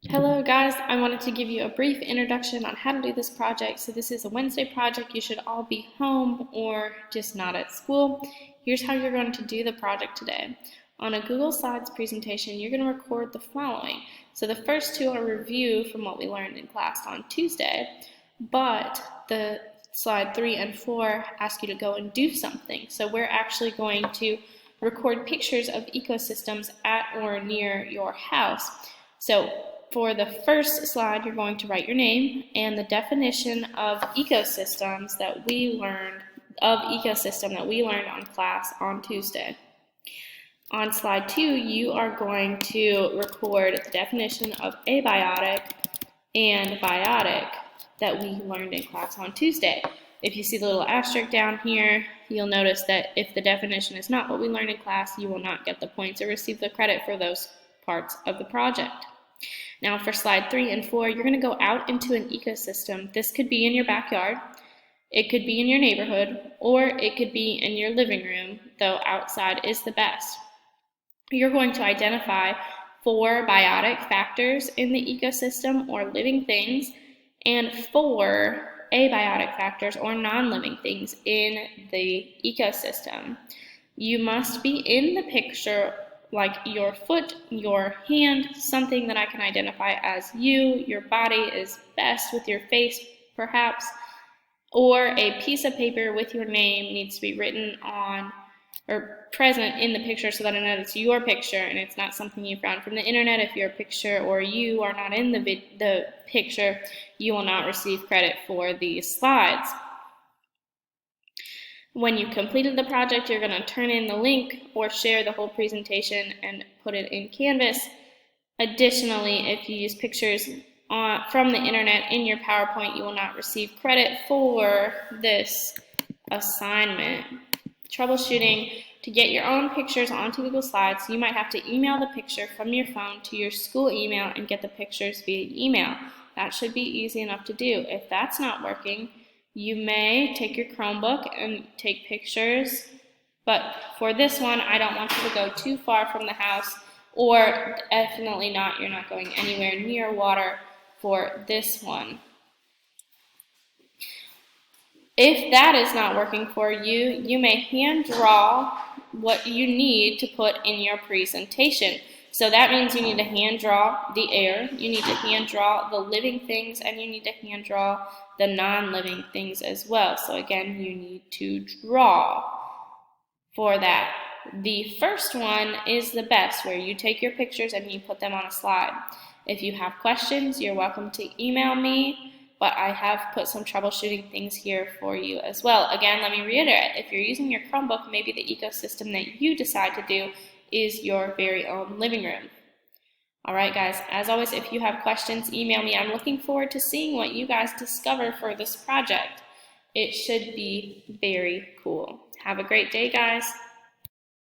Hello guys, I wanted to give you a brief introduction on how to do this project. So this is a Wednesday project. You should all be home or just not at school. Here's how you're going to do the project today. On a Google Slides presentation, you're going to record the following. So the first two are review from what we learned in class on Tuesday, but the slide 3 and 4 ask you to go and do something. So we're actually going to record pictures of ecosystems at or near your house. So for the first slide, you're going to write your name and the definition of ecosystems that we learned on class on Tuesday. On slide 2, you are going to record the definition of abiotic and biotic that we learned in class on Tuesday. If you see the little asterisk down here, you'll notice that if the definition is not what we learned in class, you will not get the points or receive the credit for those parts of the project. Now for slide 3 and 4, you're going to go out into an ecosystem. This could be in your backyard, it could be in your neighborhood, or it could be in your living room, though outside is the best. You're going to identify 4 biotic factors in the ecosystem or living things and 4 abiotic factors or non-living things in the ecosystem. You must be in the picture, like your foot, your hand, something that I can identify as you. Your body is best with your face, perhaps, or a piece of paper with your name needs to be written on or present in the picture so that I know it's your picture and it's not something you found from the internet. If your picture or you are not in the picture, you will not receive credit for these slides. When you completed the project, you're going to turn in the link or share the whole presentation and put it in Canvas. Additionally, if you use pictures from the internet in your PowerPoint, you will not receive credit for this assignment. Troubleshooting: to get your own pictures onto Google Slides, you might have to email the picture from your phone to your school email and get the pictures via email. That should be easy enough to do. If that's not working, you may take your Chromebook and take pictures, but for this one, I don't want you to go too far from the house, or definitely not, you're not going anywhere near water for this one. If that is not working for you, you may hand draw what you need to put in your presentation. So that means you need to hand draw the air, you need to hand draw the living things, and you need to hand draw the non-living things as well. So again, you need to draw for that. The first one is the best, where you take your pictures and you put them on a slide. If you have questions, you're welcome to email me, but I have put some troubleshooting things here for you as well. Again, let me reiterate, if you're using your Chromebook, maybe the ecosystem that you decide to do is your very own living room. All right, guys, as always, if you have questions, email me. I'm looking forward to seeing what you guys discover for this project. It should be very cool. Have a great day, guys.